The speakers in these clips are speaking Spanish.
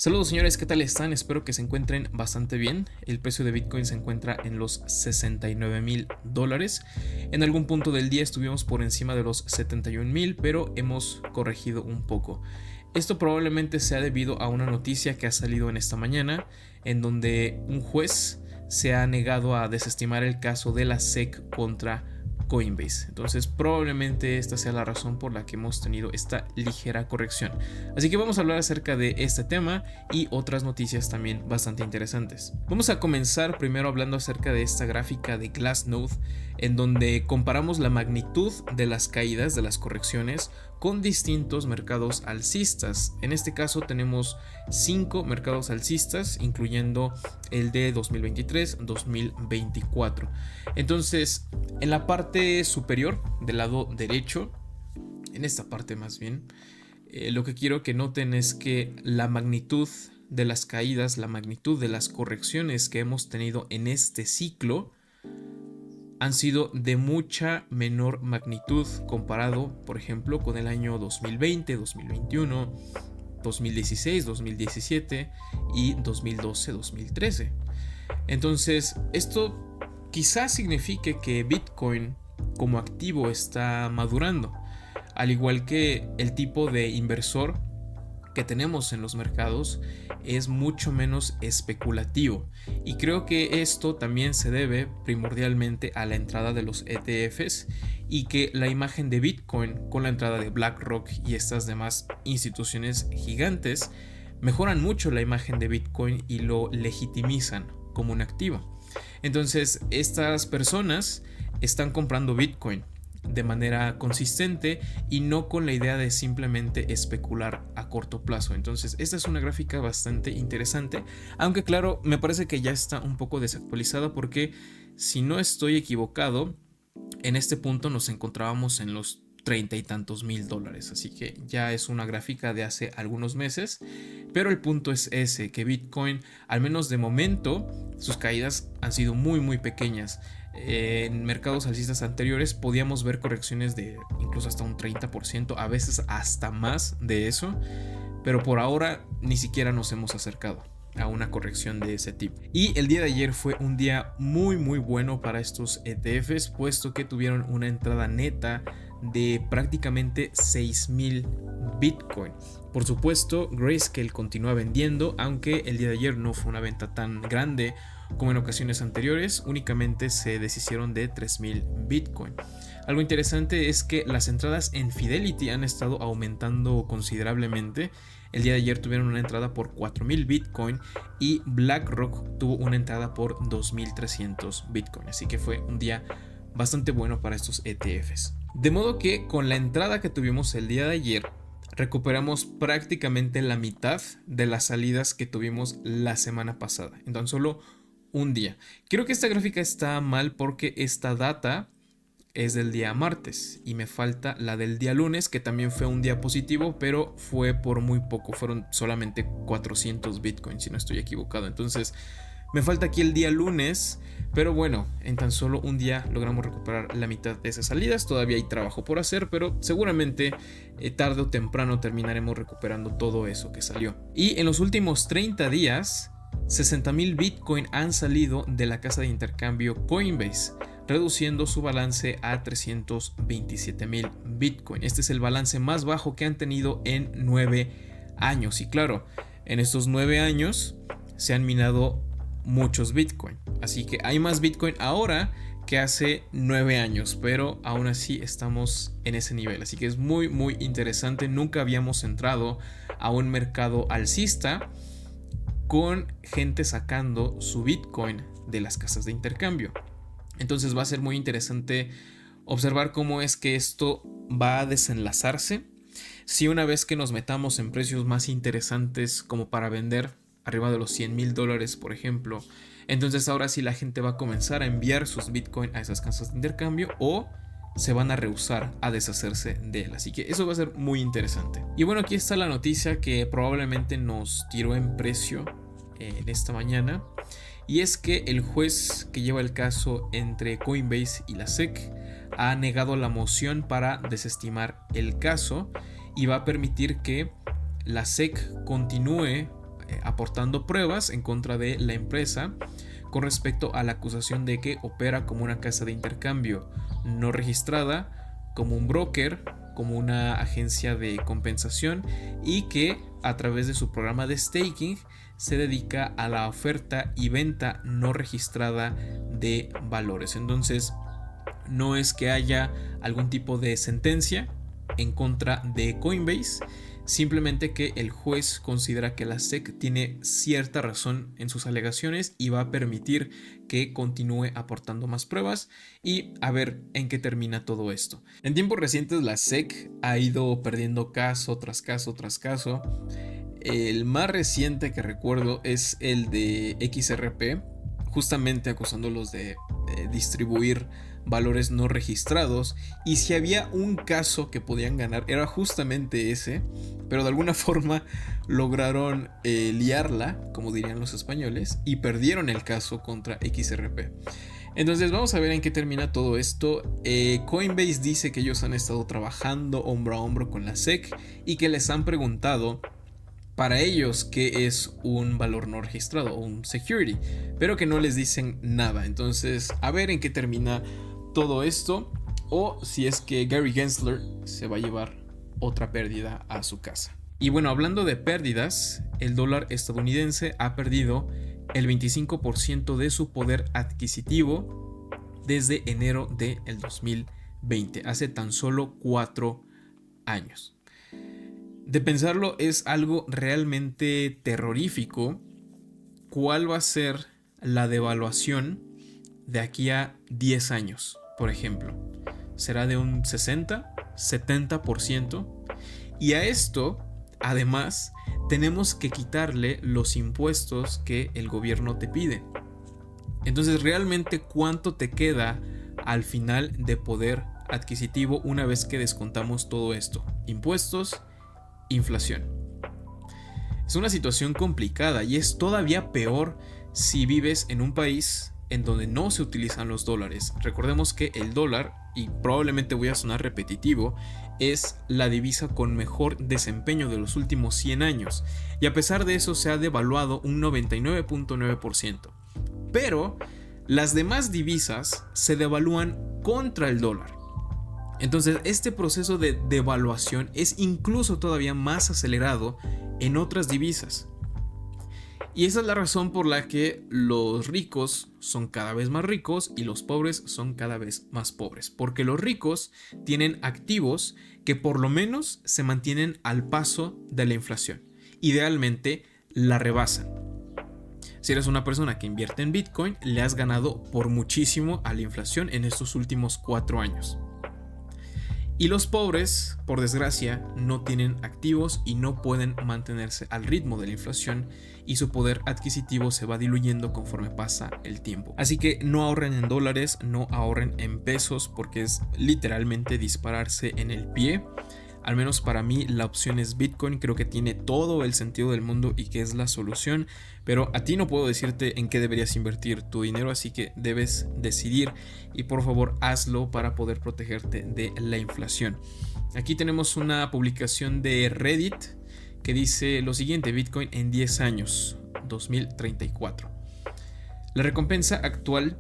Saludos señores, ¿qué tal están? Espero que se encuentren bastante bien. El precio de Bitcoin se encuentra en los $69,000. En algún punto del día estuvimos por encima de los 71,000, pero hemos corregido un poco. Esto probablemente sea debido a una noticia que ha salido en esta mañana, en donde un juez se ha negado a desestimar el caso de la SEC contra Coinbase. Entonces probablemente esta sea la razón por la que hemos tenido esta ligera corrección. Así que vamos a hablar acerca de este tema y otras noticias también bastante interesantes. Vamos a comenzar primero hablando acerca de esta gráfica de Glassnode, en donde comparamos la magnitud de las caídas, de las correcciones, con distintos mercados alcistas. En este caso tenemos 5 mercados alcistas, incluyendo el de 2023-2024. Entonces, en la parte superior del lado derecho, en esta parte más bien, lo que quiero que noten es que la magnitud de las caídas, la magnitud de las correcciones que hemos tenido en este ciclo han sido de mucha menor magnitud comparado, por ejemplo, con el año 2020, 2021, 2016, 2017 y 2012, 2013. Entonces, esto quizás signifique que Bitcoin como activo está madurando, al igual que el tipo de inversor que tenemos en los mercados es mucho menos especulativo, y creo que esto también se debe primordialmente a la entrada de los ETFs y que la imagen de Bitcoin con la entrada de BlackRock y estas demás instituciones gigantes mejoran mucho la imagen de Bitcoin y lo legitimizan como un activo. Entonces estas personas están comprando Bitcoin de manera consistente y no con la idea de simplemente especular a corto plazo. Entonces esta es una gráfica bastante interesante, aunque claro, me parece que ya está un poco desactualizada porque, si no estoy equivocado, en este punto nos encontrábamos en los 30 y tantos mil dólares, así que ya es una gráfica de hace algunos meses. Pero el punto es ese, que Bitcoin, al menos de momento, sus caídas han sido muy pequeñas. En mercados alcistas anteriores podíamos ver correcciones de incluso hasta un 30%, a veces hasta más de eso, pero por ahora ni siquiera nos hemos acercado a una corrección de ese tipo. Y el día de ayer fue un día muy bueno para estos ETFs, puesto que tuvieron una entrada neta de prácticamente 6,000 Bitcoin. Por supuesto, Grayscale continúa vendiendo, aunque el día de ayer no fue una venta tan grande como en ocasiones anteriores, únicamente se deshicieron de 3,000 Bitcoin. Algo interesante es que las entradas en Fidelity han estado aumentando considerablemente. El día de ayer tuvieron una entrada por 4,000 Bitcoin y BlackRock tuvo una entrada por 2,300 Bitcoin. Así que fue un día bastante bueno para estos ETFs. De modo que con la entrada que tuvimos el día de ayer, recuperamos prácticamente la mitad de las salidas que tuvimos la semana pasada, en tan solo un día. Creo que esta gráfica está mal porque esta data es del día martes y me falta la del día lunes, que también fue un día positivo, pero fue por muy poco, fueron solamente 400 Bitcoin si no estoy equivocado. Entonces me falta aquí el día lunes, pero bueno, en tan solo un día logramos recuperar la mitad de esas salidas. Todavía hay trabajo por hacer, pero seguramente tarde o temprano terminaremos recuperando todo eso que salió. Y en los últimos 30 días, 60,000 Bitcoin han salido de la casa de intercambio Coinbase, reduciendo su balance a 327,000 Bitcoin. Este es el balance más bajo que han tenido en 9 años. Y claro, en estos 9 años se han minado muchos Bitcoin. Así que hay más Bitcoin ahora que hace 9 años, pero aún así estamos en ese nivel. Así que es muy interesante. Nunca habíamos entrado a un mercado alcista con gente sacando su Bitcoin de las casas de intercambio. Entonces va a ser muy interesante observar cómo es que esto va a desenlazarse. Si una vez que nos metamos en precios más interesantes como para vender arriba de los 100,000 dólares, por ejemplo, entonces ahora sí la gente va a comenzar a enviar sus Bitcoin a esas casas de intercambio, o se van a rehusar a deshacerse de él. Así que eso va a ser muy interesante. Y bueno, aquí está la noticia que probablemente nos tiró en precio en esta mañana, y es que el juez que lleva el caso entre Coinbase y la SEC ha negado la moción para desestimar el caso y va a permitir que la SEC continúe aportando pruebas en contra de la empresa con respecto a la acusación de que opera como una casa de intercambio no registrada, como un broker, como una agencia de compensación y que a través de su programa de staking se dedica a la oferta y venta no registrada de valores. Entonces, no es que haya algún tipo de sentencia en contra de Coinbase, simplemente que el juez considera que la SEC tiene cierta razón en sus alegaciones y va a permitir que continúe aportando más pruebas y a ver en qué termina todo esto. En tiempos recientes la SEC ha ido perdiendo caso tras caso tras caso. El más reciente que recuerdo es el de XRP, justamente acusándolos de distribuir valores no registrados, y si había un caso que podían ganar era justamente ese, pero de alguna forma lograron liarla, como dirían los españoles, y perdieron el caso contra XRP. Entonces vamos a ver en qué termina todo esto. Coinbase dice que ellos han estado trabajando hombro a hombro con la SEC y que les han preguntado para ellos qué es un valor no registrado o un security, pero que no les dicen nada. Entonces a ver en qué termina todo esto, o si es que Gary Gensler se va a llevar otra pérdida a su casa. Y bueno, hablando de pérdidas, el dólar estadounidense ha perdido el 25% de su poder adquisitivo desde enero del 2020, hace tan solo 4 años. De pensarlo, es algo realmente terrorífico. ¿Cuál va a ser la devaluación de aquí a 10 años, por ejemplo? ¿Será de un 60, 70%? Y a esto, además, tenemos que quitarle los impuestos que el gobierno te pide. Entonces, ¿realmente cuánto te queda al final de poder adquisitivo una vez que descontamos todo esto? Impuestos, inflación. Es una situación complicada y es todavía peor si vives en un país en donde no se utilizan los dólares. Recordemos que el dólar, y probablemente voy a sonar repetitivo, es la divisa con mejor desempeño de los últimos 100 años y a pesar de eso se ha devaluado un 99.9%. Pero las demás divisas se devalúan contra el dólar. Entonces este proceso de devaluación es incluso todavía más acelerado en otras divisas. Y esa es la razón por la que los ricos son cada vez más ricos y los pobres son cada vez más pobres. Porque los ricos tienen activos que por lo menos se mantienen al paso de la inflación. Idealmente la rebasan. Si eres una persona que invierte en Bitcoin, le has ganado por muchísimo a la inflación en estos últimos 4 años. Y los pobres, por desgracia, no tienen activos y no pueden mantenerse al ritmo de la inflación y su poder adquisitivo se va diluyendo conforme pasa el tiempo. Así que no ahorren en dólares, no ahorren en pesos porque es literalmente dispararse en el pie. Al menos para mí la opción es Bitcoin, creo que tiene todo el sentido del mundo y que es la solución, pero a ti no puedo decirte en qué deberías invertir tu dinero, así que debes decidir y por favor hazlo para poder protegerte de la inflación. Aquí tenemos una publicación de Reddit que dice lo siguiente: Bitcoin en 10 años, 2034. La recompensa actual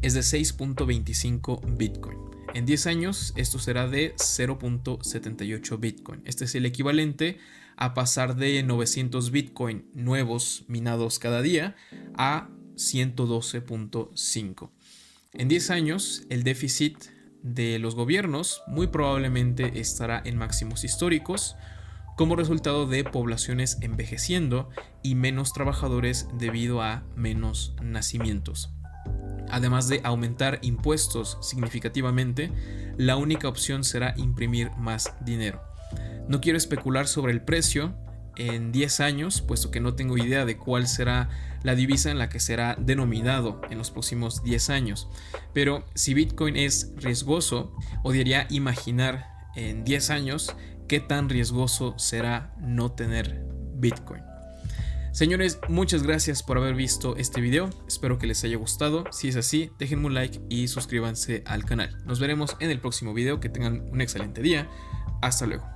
es de 6.25 Bitcoin. En 10 años esto será de 0.78 Bitcoin. Este es el equivalente a pasar de 900 Bitcoin nuevos minados cada día a 112.5. En 10 años el déficit de los gobiernos muy probablemente estará en máximos históricos como resultado de poblaciones envejeciendo y menos trabajadores debido a menos nacimientos. Además de aumentar impuestos significativamente, la única opción será imprimir más dinero. No quiero especular sobre el precio en 10 años, puesto que no tengo idea de cuál será la divisa en la que será denominado en los próximos 10 años. Pero si Bitcoin es riesgoso, odiaría imaginar en 10 años qué tan riesgoso será no tener Bitcoin. Señores, muchas gracias por haber visto este video, espero que les haya gustado. Si es así, déjenme un like y suscríbanse al canal. Nos veremos en el próximo video, que tengan un excelente día, hasta luego.